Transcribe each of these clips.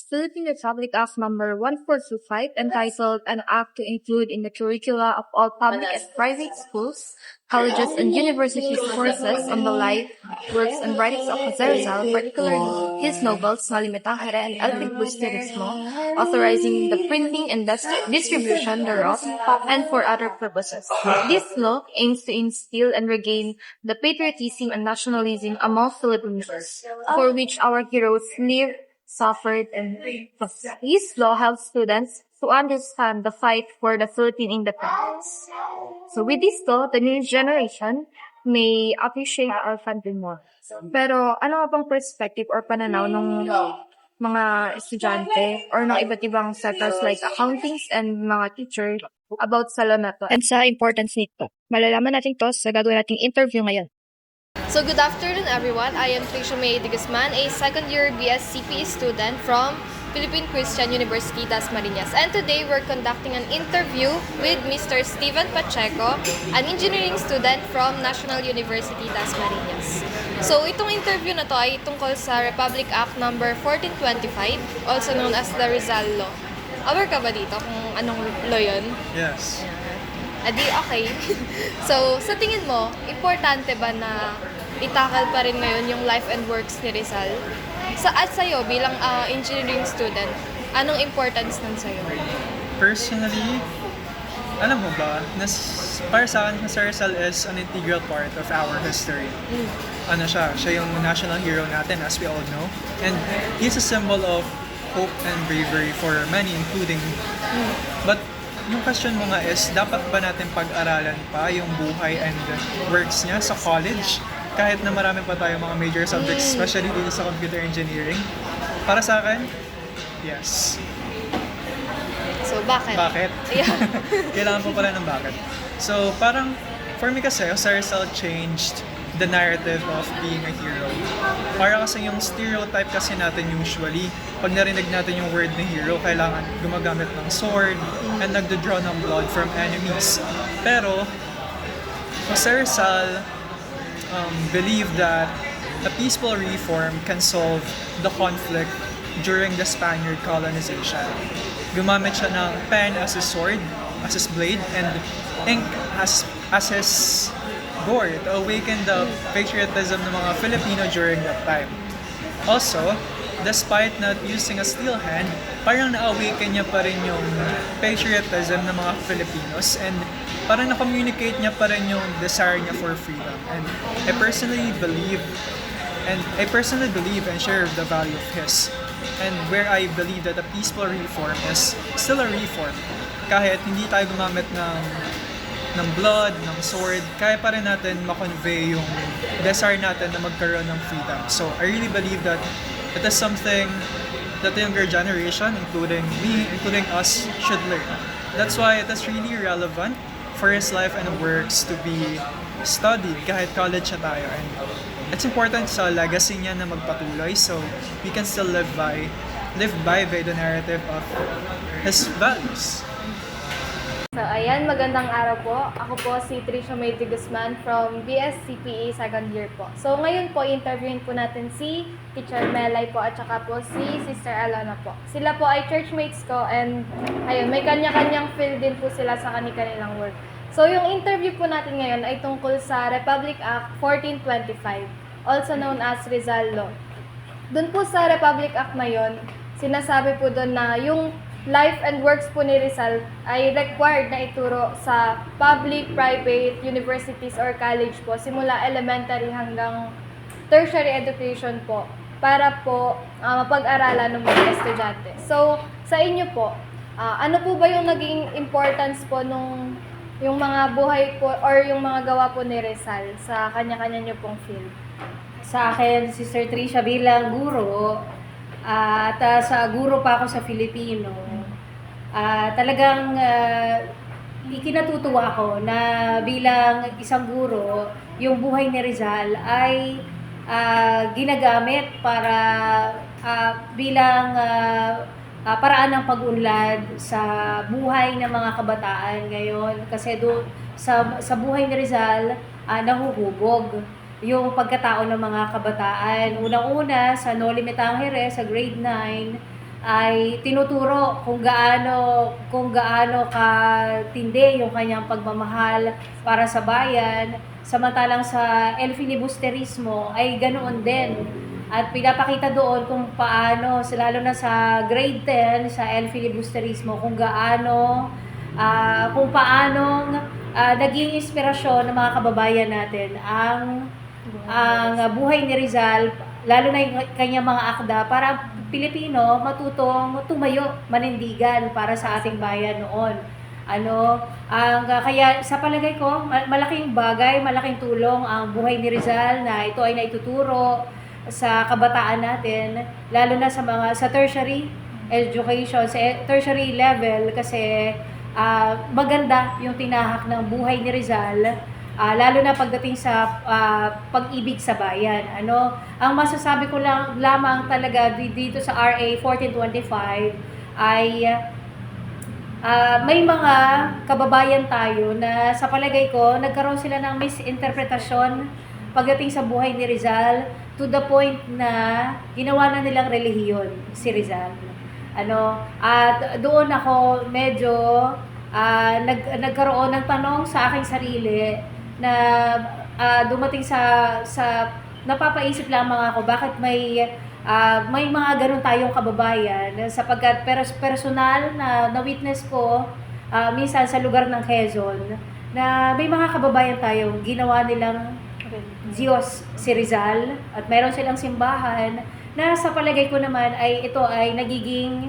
Philippine Republic Act Number 1425 entitled An Act to Include in the Curricula of All Public and Private Schools, Colleges, and Universities courses on the life, works, and writings of Jose Rizal, particularly his novels Nalimitang Here and El Tibustirismo, authorizing the printing and distribution thereof, and for other purposes. This law aims to instill and regain the patriotism and nationalism among Filipinos, for which our heroes lived, suffered, and lost. This law helps students to understand the fight for the Philippine independence. So with this law, the new generation may appreciate our country more. Pero ano nga bang perspective or pananaw ng mga estudyante or ng iba't ibang sectors like accountings and mga teacher about sa law na to and sa importance nito? Malalaman natin to sa gagawin nating interview ngayon. So good afternoon everyone, I am Tricia May de Guzman, a second year BSCPE student from Philippine Christian University, Dasmariñas. And today we're conducting an interview with Mr. Steven Pacheco, an engineering student from National University, Dasmariñas. So itong interview na to ay tungkol sa Republic Act number 1425, also known as the Rizal Law. Aware ka ba dito kung anong law yun? Yes. Adi, okay. So, sa tingin mo, importante ba na itakal pa rin ngayon yung life and works ni Rizal? At sa'yo, bilang engineering student, anong importance nun sa'yo? Personally, alam mo ba, para sa akin, Jose Rizal is an integral part of our history. Siya yung national hero natin, as we all know. And he's a symbol of hope and bravery for many, including me. But yung question mo nga is, dapat ba natin pag-aralan pa yung buhay and works niya sa college? Kahit na marami pa tayong mga major subjects, especially dito sa computer engineering. Para sa akin, yes. So, bakit? Bakit? Yeah. Kailangan po pala ng bakit. So, parang, for me kasi, Jose Rizal changed the narrative of being a hero. Para kasi yung stereotype kasi natin usually, pag narinig natin yung word na hero, kailangan gumagamit ng sword and nagdodraw ng blood from enemies. Pero, Jose Rizal believed that a peaceful reform can solve the conflict during the Spaniard colonization. Gumamit siya ng pen as his sword, as his blade, and ink as his gore to awaken the patriotism ng mga Filipino during that time. Also, despite not using a steel hand, parang na-awaken niya pa rin yung patriotism ng mga Filipinos and parang na-communicate niya pa rin yung desire niya for freedom. And I personally believe and share the value of his. And where I believe that a peaceful reform is still a reform. Kahit hindi tayo gumamit ng blood, ng sword, kaya pa rin natin makonvey yung desire natin na magkaroon ng freedom. So I really believe that it is something that the younger generation, including me, including us, should learn. That's why it is really relevant for his life and works to be studied kahit college na tayo. And it's important sa legacy niya na magpatuloy so we can still live by the narrative of his values. So, ayan, magandang araw po. Ako po si Tricia May de Guzman from BSCPE second year po. So, ngayon po, interviewin po natin si Teacher Melay po at saka po si Sister Alana po. Sila po ay churchmates ko and ayun, may kanya-kanyang field din po sila sa kanilang work. So, yung interview po natin ngayon ay tungkol sa Republic Act 1425, also known as Rizal Law. Doon po sa Republic Act na yon, sinasabi po doon na yung life and works po ni Rizal ay required na ituro sa public, private, universities or college po, simula elementary hanggang tertiary education po, para po mapag-aralan ng mga estudyante. So, sa inyo po, ano po ba yung naging importance po nung yung mga buhay po or yung mga gawa po ni Rizal sa kanya-kanya niyo pong field? Sa akin, Sister Tricia, bilang guro, at sa guro pa ako sa Filipino, talagang ikinatutuwa ko na bilang isang guro, yung buhay ni Rizal ay ginagamit para bilang paraan ng pag-unlad sa buhay ng mga kabataan ngayon. Kasi sa buhay ni Rizal, nahuhubog yung pagkatao ng mga kabataan. Unang-una, sa Noli Me Tangere, sa grade 9, ay tinuturo kung gaano katindi yung kanyang pagmamahal para sa bayan, samantalang sa El Filibusterismo ay ganoon din. At pinapakita doon kung paano, lalo na sa grade 10 sa El Filibusterismo, kung paanong naging inspirasyon ng mga kababayan natin ang buhay ni Rizal, lalo na yung kanyang mga akda para Pilipino matutong tumayo, manindigan para sa ating bayan noon. Kaya sa palagay ko, malaking bagay, malaking tulong ang buhay ni Rizal na ito ay naituturo sa kabataan natin, lalo na sa tertiary education, sa tertiary level, kasi maganda yung tinahak ng buhay ni Rizal, lalo na pagdating sa pag-ibig sa bayan. Ang masasabi ko lamang talaga dito sa RA 1425 ay may mga kababayan tayo na sa palagay ko nagkaroon sila ng misinterpretasyon pagdating sa buhay ni Rizal, to the point na ginawa na nilang relihiyon si Rizal. At doon ako medyo nagkaroon ng tanong sa aking sarili na dumating sa napapaisip lamang ako bakit may mga ganun tayong kababayan, sapagkat personal na witness ko minsan sa lugar ng Quezon na may mga kababayan tayong ginawa nilang Diyos si Rizal, at meron silang simbahan na sa palagay ko naman ay ito ay nagiging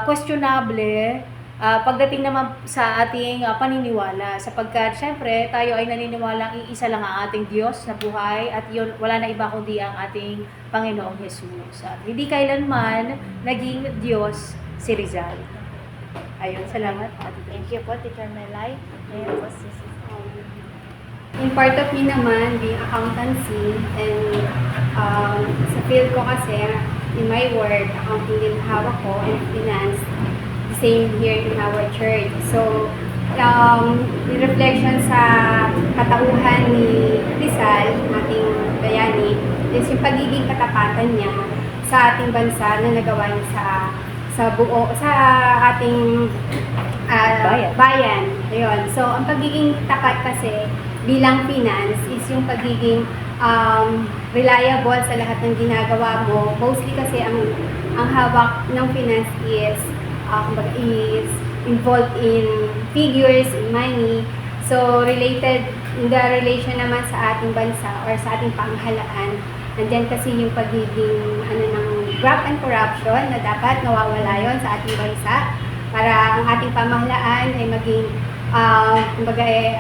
questionable pagdating naman sa ating paniniwala, sapagkat syempre tayo ay naniniwala isa lang ang ating Diyos na buhay, at yun, wala na iba kundi ang ating Panginoong Jesus. At hindi kailanman naging Diyos si Rizal. Ayun, salamat. Thank you po, Teacher Melay. Ngayon po, In part of me naman, being accountancy, and sa field ko kasi, in my work, accounting din hawak ko, and finance, the same here in our church. So, reflection sa katauhan ni Rizal, ating bayani, is yung pagiging katapatan niya sa ating bansa na nagawa niya sa ating bayan. Ayun. So, ang pagiging tapat kasi bilang finance is yung pagiging reliable sa lahat ng ginagawa mo. Mostly kasi ang hawak ng finance is involved in figures, in money. So, related in the relation naman sa ating bansa or sa ating pamahalaan, nandyan kasi yung pagiging ng graft and corruption na dapat nawawala yon sa ating bansa para ang ating pamahalaan ay maging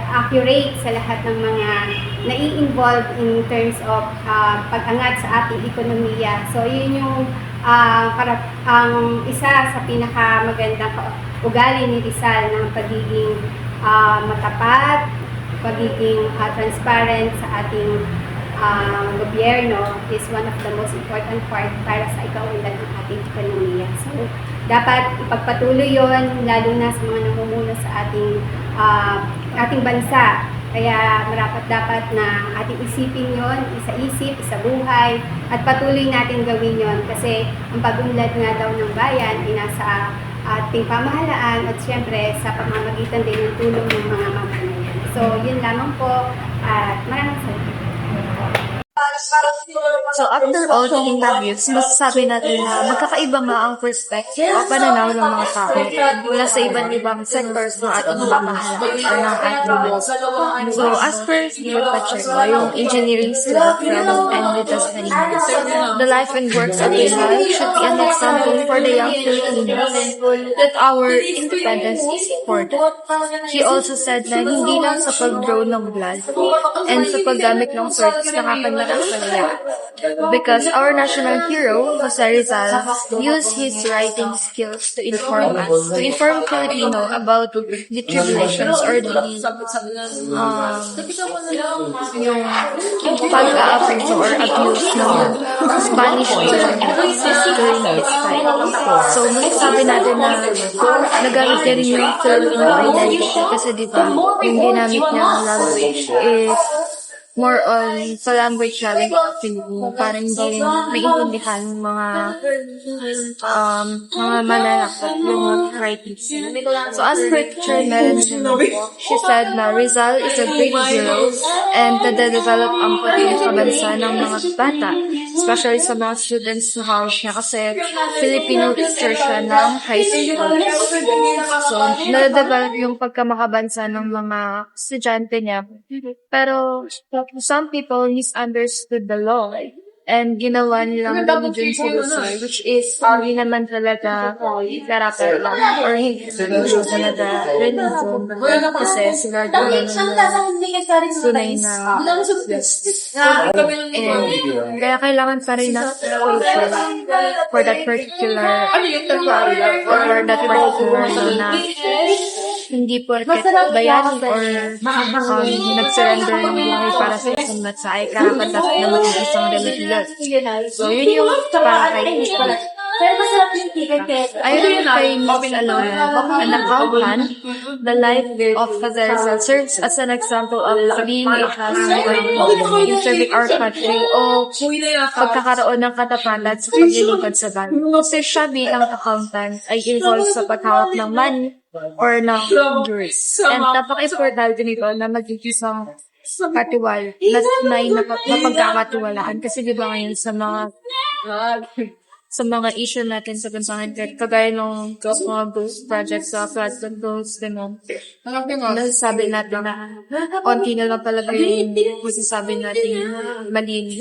accurate sa lahat ng mga nai-involve in terms of pag-angat sa ating ekonomiya. So, yun yung ang isa sa pinakamagandang ugali ni Rizal ng pagiging matapat, pagiging transparent sa ating gobyerno is one of the most important part para sa ikaunlad ng ating ekonomiya. So, dapat ipagpatuloy yon lalo na sa mga namumuno sa ating bansa. Kaya dapat na ating isipin yon, isa-isip, isa-buhay, at patuloy natin gawin yon kasi ang pag-unlad nga daw ng bayan ay nasa ating pamahalaan at syempre sa pamamagitan din ng tulong ng mga mamamayan. So, yun lamang po at maraming salamat. So after all the interviews, masasabi natin na magkakaiba nga ang perspective o pananaw ng mga tao mula sa iba't ibang sectors ng ating pamahalaan o ng ating bansa. So as per Steve Pacheco, yung engineering school from Enritas Marinas, the life and works of Rizal should be an example for the young Filipinos that our independence is important. He also said na hindi lang sa pag-draw ng blood and sa paggamit ng swords nakakanya ang salya. Because our national hero, Jose Rizal, used his writing skills to inform Filipino about the tribulations or yung pag-aabuso or abuse ng Spanish colonists during his time. So, sabi natin na nagamit niya rin yung Filipino identity kasi diba, yung ginamit niyang language is more on sa language natin Filipino, para hindi maintindihan ng mga mananakot yung writings. So as per Teacher Mel, she said na Rizal is a great hero and nade-develop ang pagkakabansa ng mga bata, especially sa mga students na hawak niya kasi Filipino teacher siya ng high school. So, nade-develop yung pagkamakabansa ng mga estudyante niya. Pero, some people misunderstood the law and ginawa nilang religion citizen, which is hindi naman talaga karapat lang or hindi siya talaga religion kasi sila din tunay na and kaya kailangan pa rin na culture for that particular or that particular na hindi porket bayani or nag-surrender ng buhay para sa isang bansa ay karapat dapat na maging isang religion. So, yun yung para kay Ayon kay Miss Alona, an accountant, the life of Father Rizal serves as an example of being a husband in serving our country o pagkakaroon ng katapatan sa paglilingkod sa bansa. Kasi siya bilang accountant ay involved sa paghawak ng money or ng juries. And napaka-importante nito na maging isang katiwal na may napagkakatiwalaan. Kasi di ba ngayon sa mga issue natin sa bansa natin, kagaya ng mga ghost projects sa flood controls, gano'n. Nasasabi natin na onti na lang talaga yung masasabi natin malinis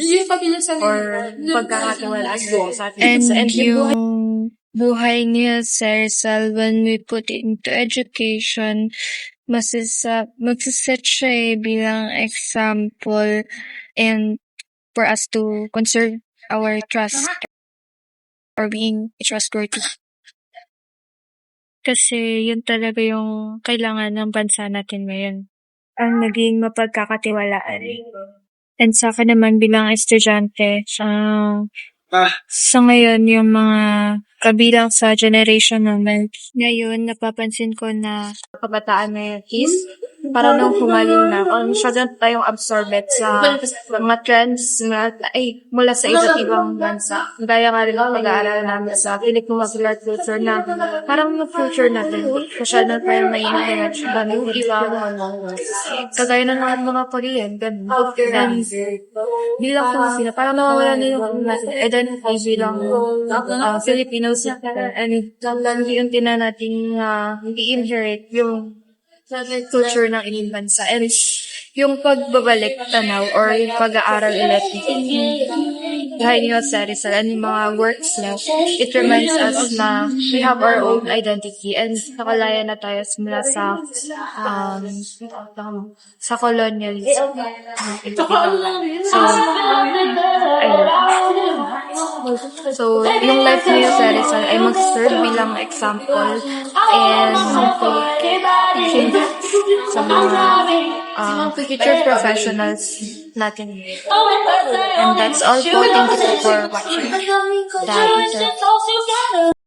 or pagkakatiwalaan sa atin. And yung buhay niya, Sir Rizal, when we put it into education, magsaset siya bilang example and for us to conserve our trust or being trustworthy. Kasi yun talaga yung kailangan ng bansa natin ngayon. Ang naging mapagkakatiwalaan. And sa akin naman bilang estudyante, sa ngayon yung mga kabilang sa generation naman, ngayon napapansin ko na kabataan ngayon is para nung humaling na o masyadong tayong absorbed sa mga trends mula sa iba't ibang bansa. Gaya nga rin ang pag-aaral namin sa Filipino culture na parang yung future natin masyadong tayong nai-influence ng ibang kagaya ng mga Korean, ganun. And bilang Filipino, parang nawawala na yung identity bilang Filipinos and yung tina nating i-inherit yung culture ng inyong bansa. And yung pagbabalik tanaw or yung pag-aaral ulit dahil niyo sa Rizal and yung mga works na, it reminds us na we have our own identity and nakalaya na tayo mula sa colonialism. So, yung life niyo sa Rizal ay mag-serve bilang example and teaching sa mga future professionals natin. And that's all po. Thank you for watching.